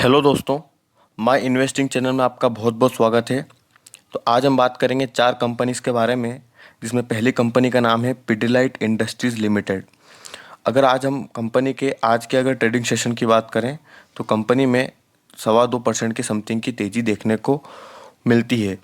Hello दोस्तों, my investing channel में आपका बहुत बहुत स्वागत है। तो आज हम बात करेंगे चार कंपनीज के बारे में, जिसमें पहली कंपनी का नाम है पिडिलाइट इंडस्ट्रीज़ लिमिटेड। अगर आज हम कंपनी के आज के अगर ट्रेडिंग सेशन की बात करें तो कंपनी में 2.25% की समथिंग की तेज़ी देखने को मिलती है।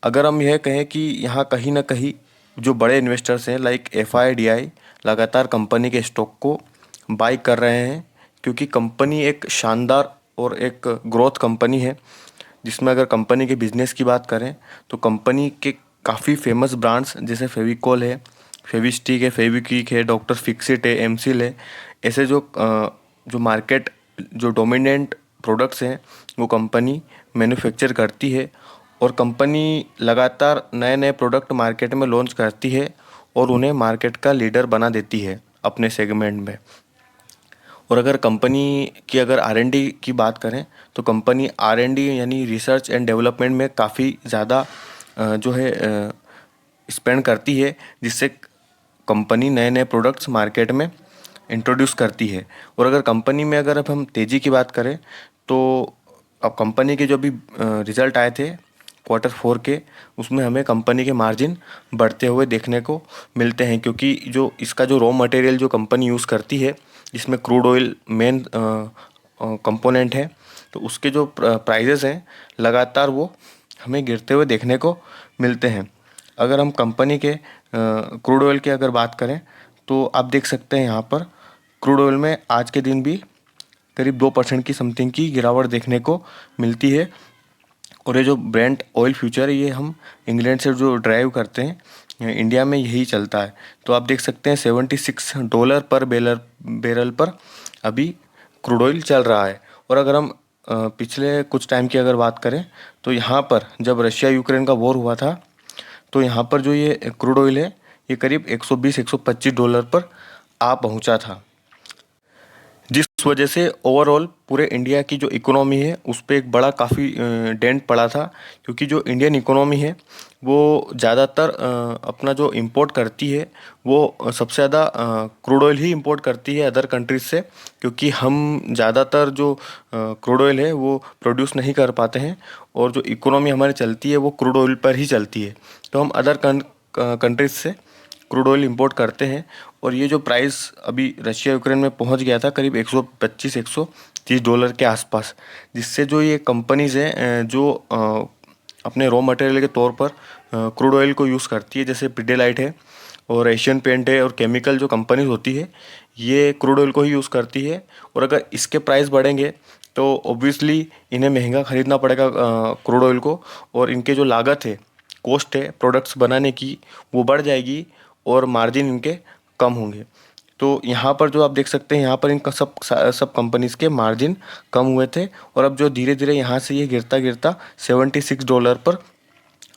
अगर हम यह कहें कि यहाँ कहीं ना कहीं जो बड़े इन्वेस्टर्स हैं लाइक एफआईडीआई लगातार कंपनी के स्टॉक को बाई कर रहे हैं, क्योंकि कंपनी एक शानदार और एक ग्रोथ कंपनी है। जिसमें अगर कंपनी के बिजनेस की बात करें तो कंपनी के काफ़ी फेमस ब्रांड्स जैसे फेविकोल है, फेविस्टिक है, फेविक्विक है, डॉक्टर फिक्सिट है, एमसील है। ऐसे जो मार्केट जो डोमिनेंट प्रोडक्ट्स हैं वो कंपनी मैन्युफैक्चर करती है, और कंपनी लगातार नए नए प्रोडक्ट मार्केट में लॉन्च करती है और उन्हें मार्केट का लीडर बना देती है अपने सेगमेंट में। और अगर कंपनी की अगर आरएनडी की बात करें तो कंपनी आरएनडी यानी रिसर्च एंड डेवलपमेंट में काफ़ी ज़्यादा जो है स्पेंड करती है, जिससे कंपनी नए नए प्रोडक्ट्स मार्केट में इंट्रोड्यूस करती है। और अगर कंपनी में अगर अब हम तेज़ी की बात करें तो अब कंपनी के जो भी रिज़ल्ट आए थे Q4 के, उसमें हमें कंपनी के मार्जिन बढ़ते हुए देखने को मिलते हैं, क्योंकि जो इसका जो रॉ मटेरियल जो कंपनी यूज़ करती है, जिसमें क्रूड ऑयल मेन कंपोनेंट है, तो उसके जो प्राइजेस हैं लगातार वो हमें गिरते हुए देखने को मिलते हैं। अगर हम कंपनी के क्रूड ऑयल की अगर बात करें तो आप देख सकते हैं यहाँ पर क्रूड ऑयल में आज के दिन भी करीब 2% की समथिंग की गिरावट देखने को मिलती है। और ये जो ब्रेंट ऑयल फ्यूचर है, ये हम इंग्लैंड से जो ड्राइव करते हैं, इंडिया में यही चलता है। तो आप देख सकते हैं $76 पर बैरल पर अभी क्रूड ऑयल चल रहा है। और अगर हम पिछले कुछ टाइम की अगर बात करें तो यहाँ पर जब रशिया यूक्रेन का वॉर हुआ था, तो यहाँ पर जो ये क्रूड ऑयल है ये करीब $120-125 पर आ पहुँचा था, जिस वजह से ओवरऑल पूरे इंडिया की जो इकोनॉमी है उस पर एक बड़ा काफ़ी डेंट पड़ा था। क्योंकि जो इंडियन इकोनॉमी है वो ज़्यादातर अपना जो इंपोर्ट करती है वो सबसे ज़्यादा क्रूड ऑयल ही इंपोर्ट करती है अदर कंट्रीज से, क्योंकि हम ज़्यादातर जो क्रूड ऑयल है वो प्रोड्यूस नहीं कर पाते हैं, और जो इकोनॉमी हमारी चलती है वो क्रूड ऑयल पर ही चलती है। तो हम अदर कंट्रीज से क्रूड ऑयल इंपोर्ट करते हैं। और ये जो प्राइस अभी रशिया यूक्रेन में पहुंच गया था करीब $125-130 के आसपास, जिससे जो ये कंपनीज हैं जो अपने रॉ मटेरियल के तौर पर क्रूड ऑयल को यूज़ करती है, जैसे पिडिलाइट है और एशियन पेंट है और केमिकल जो कंपनीज होती है, ये क्रूड ऑयल को ही यूज़ करती है। और अगर इसके प्राइस बढ़ेंगे तो ऑब्वियसली इन्हें महंगा ख़रीदना पड़ेगा क्रूड ऑयल को, और इनके जो लागत है, कॉस्ट है प्रोडक्ट्स बनाने की, वो बढ़ जाएगी और मार्जिन इनके कम होंगे। तो यहाँ पर जो आप देख सकते हैं, यहाँ पर इनका सब कंपनीज़ के मार्जिन कम हुए थे, और अब जो धीरे धीरे यहाँ से ये गिरता गिरता $76 पर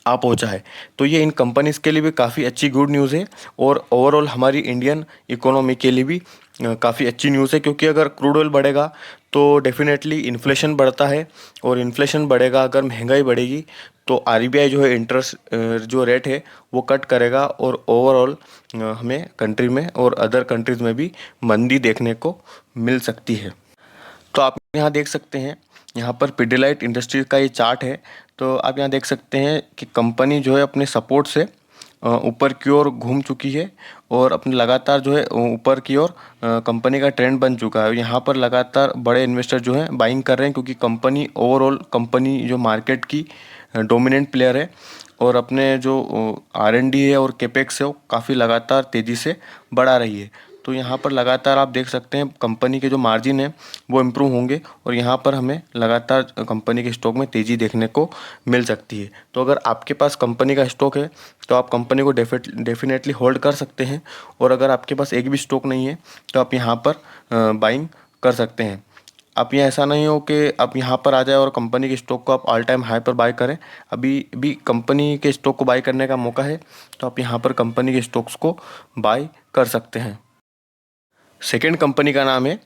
आ पहुँचा है। तो ये इन कंपनीज़ के लिए भी काफ़ी अच्छी गुड न्यूज़ है, और ओवरऑल हमारी इंडियन इकोनॉमी के लिए भी काफ़ी अच्छी न्यूज़ है। क्योंकि अगर क्रूड ऑयल बढ़ेगा तो डेफिनेटली इन्फ्लेशन बढ़ता है, और इन्फ्लेशन बढ़ेगा अगर महंगाई बढ़ेगी तो आरबीआई जो है इंटरेस्ट जो रेट है वो कट करेगा, और ओवरऑल हमें कंट्री में और अदर कंट्रीज़ में भी मंदी देखने को मिल सकती है। तो आप यहाँ देख सकते हैं, यहाँ पर पिडिलाइट इंडस्ट्रीज का ये चार्ट है। तो आप यहाँ देख सकते हैं कि कंपनी जो है अपने सपोर्ट से ऊपर की ओर घूम चुकी है, और अपने लगातार जो है ऊपर की ओर कंपनी का ट्रेंड बन चुका है। यहाँ पर लगातार बड़े इन्वेस्टर जो हैं बाइंग कर रहे हैं, क्योंकि कंपनी ओवरऑल कंपनी जो मार्केट की डोमिनेंट प्लेयर है, और अपने जो आरएनडी है और केपेक्स है वो काफ़ी लगातार तेज़ी से बढ़ा रही है। तो यहाँ पर लगातार आप देख सकते हैं कंपनी के जो मार्जिन है वो इम्प्रूव होंगे, और यहाँ पर हमें लगातार कंपनी के स्टॉक में तेज़ी देखने को मिल सकती है। तो अगर आपके पास कंपनी का स्टॉक है तो आप कंपनी को डेफिनेटली होल्ड कर सकते हैं, और अगर आपके पास एक भी स्टॉक नहीं है तो आप यहाँ पर बाइंग कर सकते हैं। आप ये ऐसा नहीं हो कि आप यहाँ पर आ जाए और कंपनी के स्टॉक को आप ऑल टाइम हाई पर बाय करें। अभी भी कंपनी के स्टॉक को बाय करने का मौका है, तो आप यहाँ पर कंपनी के स्टॉक्स को बाय कर सकते हैं। सेकेंड कंपनी का नाम है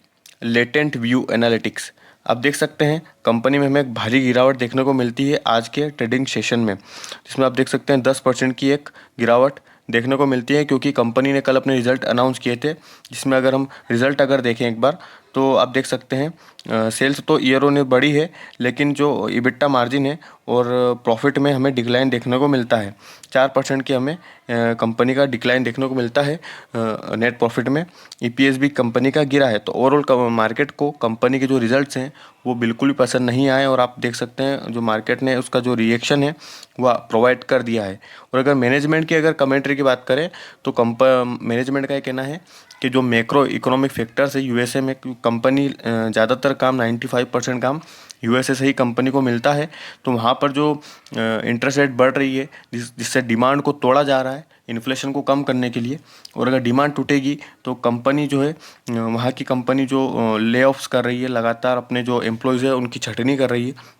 लेटेंट व्यू एनालिटिक्स। आप देख सकते हैं कंपनी में हमें एक भारी गिरावट देखने को मिलती है आज के ट्रेडिंग सेशन में, जिसमें आप देख सकते हैं 10% की एक गिरावट देखने को मिलती है, क्योंकि कंपनी ने कल अपने रिजल्ट अनाउंस किए थे। जिसमें अगर हम रिजल्ट अगर देखें एक बार तो आप देख सकते हैं सेल्स तो ईयर ऑन ईयर बढ़ी है, लेकिन जो इबिट्टा मार्जिन है और प्रॉफिट में हमें डिक्लाइन देखने को मिलता है। 4% की हमें कंपनी का डिक्लाइन देखने को मिलता है नेट प्रॉफिट में। ईपीएस भी कंपनी का गिरा है। तो ओवरऑल मार्केट को कंपनी के जो रिजल्ट्स हैं वो बिल्कुल भी पसंद नहीं आए, और आप देख सकते हैं जो मार्केट ने उसका जो रिएक्शन है वह प्रोवाइड कर दिया है। और अगर मैनेजमेंट की अगर कमेंट्री की बात करें तो मैनेजमेंट का ये कहना है कि जो मैक्रो इकोनॉमिक फैक्टर्स है यूएसए में, कंपनी ज़्यादातर काम 95% काम यूएसए से ही कंपनी को मिलता है। तो वहाँ पर जो इंटरेस्ट रेट बढ़ रही है जिससे डिमांड को तोड़ा जा रहा है इन्फ्लेशन को कम करने के लिए, और अगर डिमांड टूटेगी तो कंपनी जो है वहाँ की कंपनी जो ले ऑफ्स कर रही है, लगातार अपने जो एम्प्लॉयज़ है उनकी छटनी कर रही है,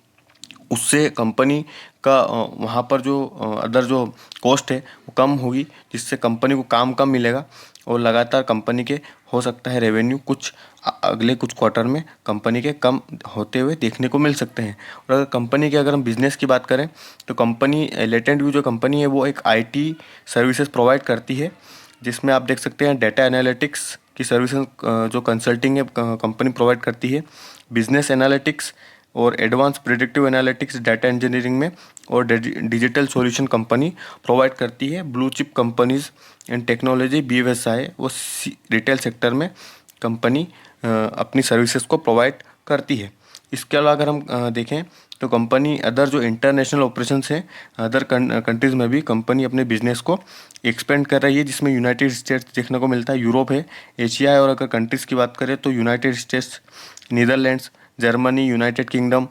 उससे कंपनी का वहाँ पर जो अदर जो कॉस्ट है वो कम होगी, जिससे कंपनी को काम कम मिलेगा और लगातार कंपनी के हो सकता है रेवेन्यू कुछ अगले कुछ क्वार्टर में कंपनी के कम होते हुए देखने को मिल सकते हैं। और अगर कंपनी के अगर हम बिज़नेस की बात करें तो कंपनी लेटेंट व्यू जो कंपनी है वो एक आईटी सर्विसेज प्रोवाइड करती है, जिसमें आप देख सकते हैं डेटा एनालिटिक्स की सर्विसेज जो कंसल्टिंग है कंपनी प्रोवाइड करती है, बिजनेस एनालिटिक्स और advance predictive analytics data engineering में, और डिजिटल सॉल्यूशन कंपनी प्रोवाइड करती है। Blue chip companies and technology BFSI वो रिटेल सेक्टर में कंपनी अपनी सर्विसेज को प्रोवाइड करती है। इसके अलावा अगर हम देखें तो कंपनी अदर जो इंटरनेशनल ऑपरेशंस हैं अदर कंट्रीज़ में भी कंपनी अपने बिजनेस को एक्सपेंड कर रही है, जिसमें यूनाइटेड स्टेट्स देखने को मिलता है, यूरोप है, एशिया है, और अगर कंट्रीज़ की बात करें तो United states, Netherlands, Germany, United kingdom,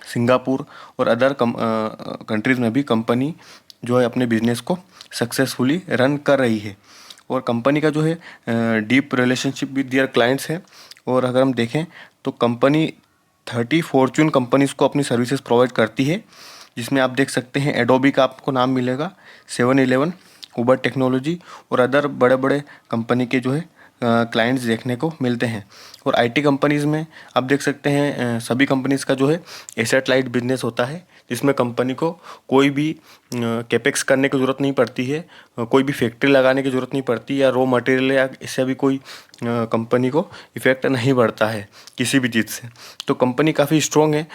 Singapore और अदर कंट्रीज़ में भी कंपनी जो है अपने बिजनेस को सक्सेसफुली रन कर रही है। और कंपनी का जो है deep relationship with their clients है। और अगर हम देखें तो कंपनी 30 फॉर्च्यून कंपनीज़ को अपनी सर्विसेज प्रोवाइड करती है, जिसमें आप देख सकते हैं एडोबी का आपको नाम मिलेगा, 7-Eleven, उबर टेक्नोलॉजी और अदर बड़े बड़े कंपनी के जो है क्लाइंट्स देखने को मिलते हैं। और आईटी कंपनीज़ में आप देख सकते हैं सभी कंपनीज़ का जो है एसेट लाइट बिजनेस होता है, जिसमें कंपनी को कोई भी कैपेक्स करने की ज़रूरत नहीं पड़ती है, कोई भी फैक्ट्री लगाने की ज़रूरत नहीं पड़ती, या रॉ मटेरियल या इससे भी कोई कंपनी को इफ़ेक्ट नहीं पड़ता है किसी भी चीज़ से। तो कंपनी काफ़ी स्ट्रॉन्ग है।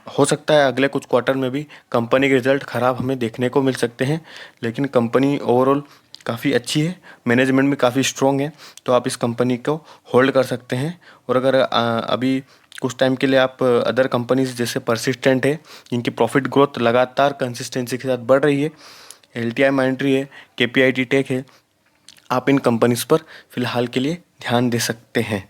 हो सकता है अगले कुछ क्वार्टर में भी कंपनी के रिजल्ट ख़राब हमें देखने को मिल सकते हैं, लेकिन कंपनी ओवरऑल काफ़ी अच्छी है, मैनेजमेंट भी काफ़ी स्ट्रॉन्ग है, तो आप इस कंपनी को होल्ड कर सकते हैं। और अगर अभी कुछ टाइम के लिए आप अदर कंपनीज जैसे परसिस्टेंट है, इनकी प्रॉफिट ग्रोथ लगातार कंसिस्टेंसी के साथ बढ़ रही है, LTI माइंट्री है, KPIT टेक है, आप इन कंपनीज पर फिलहाल के लिए ध्यान दे सकते हैं।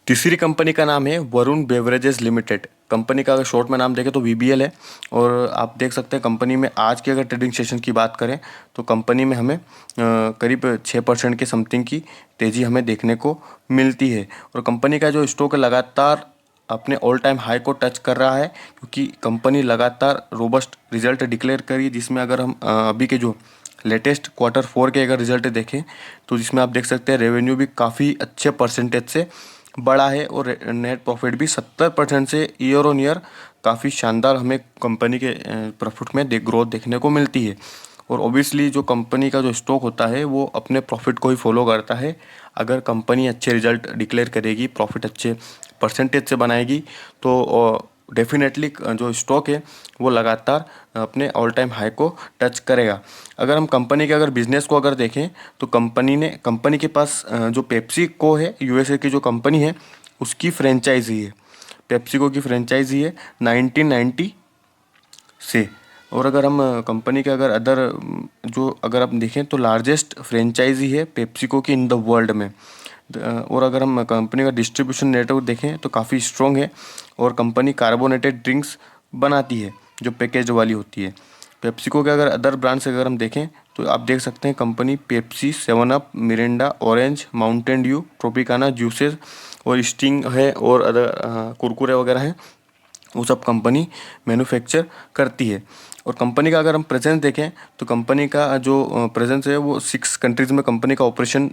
तीसरी कंपनी का नाम है वरुण बेवरेजेस लिमिटेड। कंपनी का अगर शॉर्ट में नाम देखें तो VBL है। और आप देख सकते हैं कंपनी में आज के अगर ट्रेडिंग सेशन की बात करें तो कंपनी में हमें करीब 6% के समथिंग की तेज़ी हमें देखने को मिलती है। और कंपनी का जो स्टॉक है लगातार अपने ऑल टाइम हाई को टच कर रहा है, क्योंकि कंपनी लगातार रोबस्ट रिजल्ट डिक्लेयर करी, जिसमें अगर हम अभी के जो लेटेस्ट Q4 के अगर रिजल्ट देखें तो जिसमें आप देख सकते हैं रेवेन्यू भी काफ़ी अच्छे परसेंटेज से बढ़ा है, और नेट प्रॉफिट भी 70% से ईयर ऑन ईयर काफ़ी शानदार हमें कंपनी के प्रॉफिट में ग्रोथ देखने को मिलती है। और ओबियसली जो कंपनी का जो स्टॉक होता है वो अपने प्रॉफिट को ही फॉलो करता है। अगर कंपनी अच्छे रिजल्ट डिक्लेयर करेगी, प्रॉफिट अच्छे परसेंटेज से बनाएगी, तो डेफिनेटली जो स्टॉक है वो लगातार अपने ऑल टाइम हाई को टच करेगा। अगर हम कंपनी के अगर बिजनेस को अगर देखें तो कंपनी के पास जो पेप्सिको है, USA की जो कंपनी है उसकी फ्रेंचाइजी है, पेप्सिको की फ्रेंचाइजी है 1990 से। और अगर हम कंपनी के अगर अदर जो अगर आप देखें तो लार्जेस्ट फ्रेंचाइजी है पेप्सिको की इन द वर्ल्ड में। और अगर हम कंपनी का डिस्ट्रीब्यूशन नेटवर्क देखें तो काफ़ी स्ट्रॉन्ग है, और कंपनी कार्बोनेटेड ड्रिंक्स बनाती है जो पैकेज वाली होती है। पेप्सिको के अगर अदर ब्रांड्स अगर हम देखें तो आप देख सकते हैं company Pepsi, 7 up, Mirinda, orange, Mountain Dew, Tropicana juices और स्टिंग है, और अदर कुरकुरे वगैरह हैं, वो सब कंपनी मैन्युफैक्चर करती है। और कंपनी का अगर हम प्रेजेंस देखें तो कंपनी का जो प्रेजेंस है वो 6 कंट्रीज़ में कंपनी का ऑपरेशन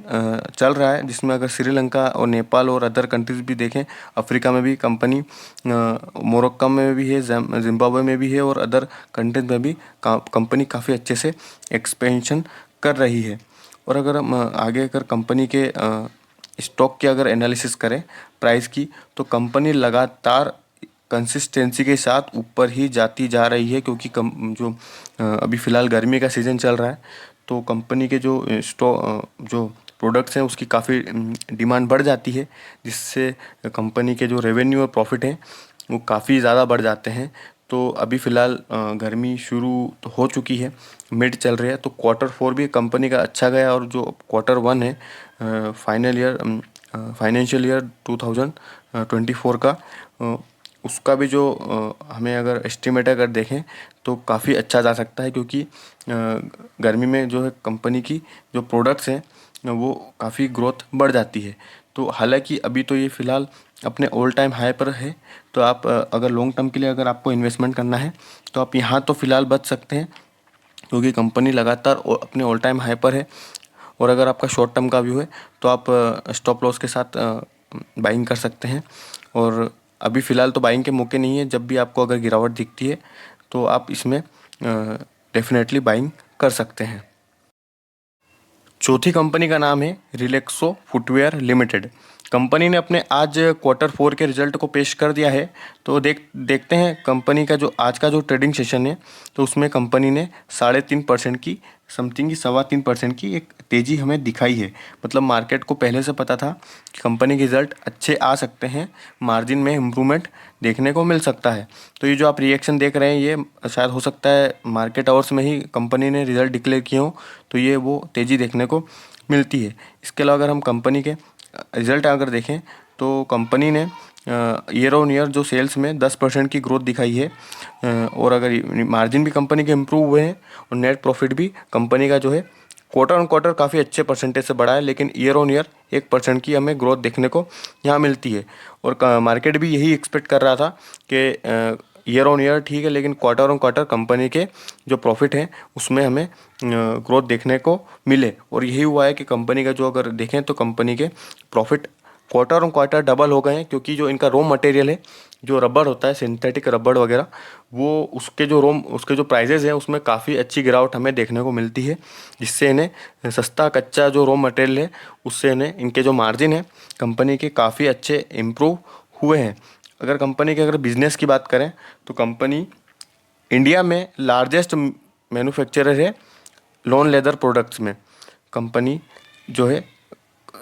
चल रहा है, जिसमें अगर श्रीलंका और नेपाल और अदर कंट्रीज़ भी देखें, अफ्रीका में भी कंपनी, मोरक्को में भी है, जिम्बाब्वे में भी है, और अदर कंट्रीज में भी कंपनी काफ़ी अच्छे से एक्सपेंशन कर रही है। और अगर हम आगे अगर कंपनी के स्टॉक की अगर एनालिसिस करें प्राइस की, तो कंपनी लगातार कंसिस्टेंसी के साथ ऊपर ही जाती जा रही है, क्योंकि अभी फ़िलहाल गर्मी का सीज़न चल रहा है, तो कंपनी के जो प्रोडक्ट्स हैं उसकी काफ़ी डिमांड बढ़ जाती है, जिससे कंपनी के जो रेवेन्यू और प्रॉफिट हैं वो काफ़ी ज़्यादा बढ़ जाते हैं। तो अभी फ़िलहाल गर्मी शुरू तो हो चुकी है, मिड चल रही है, तो क्वार्टर 4 भी कंपनी का अच्छा गया, और जो क्वार्टर 1 है फाइनेंशियल ईयर 2024 का, उसका भी जो हमें अगर एस्टिमेट अगर देखें तो काफ़ी अच्छा जा सकता है, क्योंकि गर्मी में जो है कंपनी की जो प्रोडक्ट्स हैं वो काफ़ी ग्रोथ बढ़ जाती है। तो हालांकि अभी तो ये फ़िलहाल अपने ऑल टाइम हाई पर है, तो आप अगर लॉन्ग टर्म के लिए अगर आपको इन्वेस्टमेंट करना है तो आप यहाँ तो फ़िलहाल बच सकते हैं, क्योंकि कंपनी लगातार अपने ऑल टाइम हाई पर है। और अगर आपका शॉर्ट टर्म का व्यू है तो आप स्टॉप लॉस के साथ बाइंग कर सकते हैं। और अभी फ़िलहाल तो बाइंग के मौके नहीं है, जब भी आपको अगर गिरावट दिखती है तो आप इसमें डेफिनेटली बाइंग कर सकते हैं। चौथी कंपनी का नाम है रिलैक्सो फुटवेयर लिमिटेड। कंपनी ने अपने आज क्वार्टर 4 के रिजल्ट को पेश कर दिया है। तो देखते हैं कंपनी का जो आज का जो ट्रेडिंग सेशन है, तो उसमें कंपनी ने 3.5% की समथिंग की 3.25% की एक तेज़ी हमें दिखाई है। मतलब मार्केट को पहले से पता था कि कंपनी के रिजल्ट अच्छे आ सकते हैं, मार्जिन में इम्प्रूवमेंट देखने को मिल सकता है। तो ये जो आप रिएक्शन देख रहे हैं, ये शायद हो सकता है मार्केट आवर्स में ही कंपनी ने रिजल्ट डिक्लेयर किए हों, तो ये वो तेज़ी देखने को मिलती है। इसके अलावा अगर हम कंपनी के रिजल्ट अगर देखें तो कंपनी ने ईयर ऑन ईयर जो सेल्स में 10% की ग्रोथ दिखाई है, और अगर मार्जिन भी कंपनी के इम्प्रूव हुए हैं, और नेट प्रॉफिट भी कंपनी का जो है क्वार्टर ऑन क्वार्टर काफ़ी अच्छे परसेंटेज से बढ़ा है, लेकिन ईयर ऑन ईयर 1% की हमें ग्रोथ देखने को यहाँ मिलती है। और मार्केट भी यही एक्सपेक्ट कर रहा था कि ईयर ऑन ईयर ठीक है, लेकिन क्वार्टर ऑन क्वार्टर कंपनी के जो प्रॉफिट है उसमें हमें ग्रोथ देखने को मिले, और यही हुआ है कि कंपनी का जो अगर देखें तो कंपनी के profit quarter on quarter double हो गए हैं, क्योंकि जो इनका रॉ मटेरियल है, जो रबर होता है सिंथेटिक रबर वगैरह, वो उसके जो प्राइजेज़ हैं उसमें काफ़ी अच्छी गिरावट हमें देखने को मिलती है, जिससे इन्हें सस्ता कच्चा जो रॉ मटेरियल है उससे इन्हें इनके जो मार्जिन है कंपनी के काफ़ी अच्छे इम्प्रूव हुए हैं। अगर कंपनी के अगर बिज़नेस की बात करें तो कंपनी इंडिया में लार्जेस्ट मैन्युफैक्चरर है नॉन लेदर प्रोडक्ट्स में। कंपनी जो है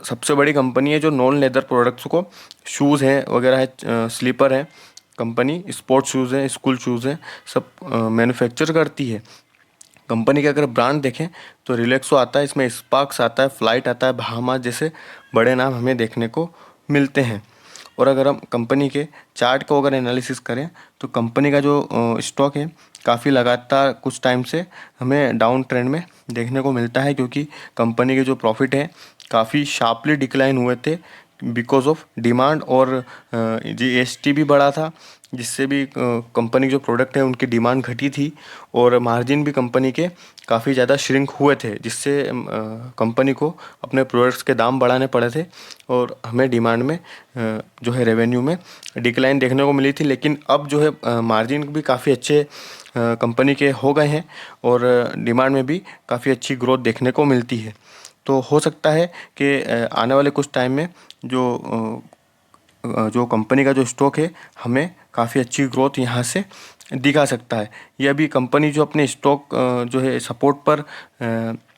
सबसे बड़ी कंपनी है जो नॉन लेदर प्रोडक्ट्स को, शूज़ हैं वगैरह है, स्लीपर है, कंपनी स्पोर्ट्स शूज़ हैं, स्कूल शूज़ हैं, सब मैन्युफैक्चर करती है। कंपनी के अगर ब्रांड देखें तो रिलैक्सो आता है, इसमें स्पार्क्स आता है, फ्लाइट आता है, बहामा जैसे बड़े नाम हमें देखने को मिलते हैं। और अगर हम कंपनी के चार्ट को अगर एनालिसिस करें तो कंपनी का जो स्टॉक है काफ़ी लगातार कुछ टाइम से हमें डाउन ट्रेंड में देखने को मिलता है, क्योंकि कंपनी के जो प्रॉफिट है काफ़ी शार्पली डिक्लाइन हुए थे बिकॉज ऑफ डिमांड, और जीएसटी भी बढ़ा था, जिससे भी कंपनी जो प्रोडक्ट है उनकी डिमांड घटी थी, और मार्जिन भी कंपनी के काफ़ी ज़्यादा श्रिंक हुए थे, जिससे कंपनी को अपने प्रोडक्ट्स के दाम बढ़ाने पड़े थे, और हमें डिमांड में जो है रेवेन्यू में डिक्लाइन देखने को मिली थी। लेकिन अब जो है मार्जिन भी काफ़ी अच्छे कंपनी के हो गए हैं, और डिमांड में भी काफ़ी अच्छी ग्रोथ देखने को मिलती है। तो हो सकता है कि आने वाले कुछ टाइम में जो कंपनी का जो स्टॉक है हमें काफ़ी अच्छी ग्रोथ यहाँ से दिखा सकता है। ये अभी कंपनी जो अपने स्टॉक जो है सपोर्ट पर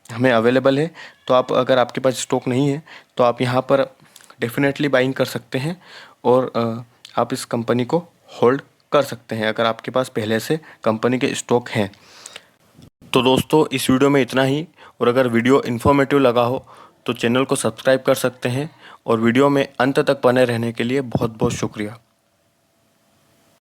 हमें अवेलेबल है, तो आप अगर आपके पास स्टॉक नहीं है तो आप यहाँ पर डेफिनेटली बाइंग कर सकते हैं, और आप इस कंपनी को होल्ड कर सकते हैं अगर आपके पास पहले से कंपनी के स्टॉक हैं। तो दोस्तों इस वीडियो में इतना ही, और अगर वीडियो इन्फॉर्मेटिव लगा हो तो चैनल को सब्सक्राइब कर सकते हैं, और वीडियो में अंत तक बने रहने के लिए बहुत बहुत शुक्रिया।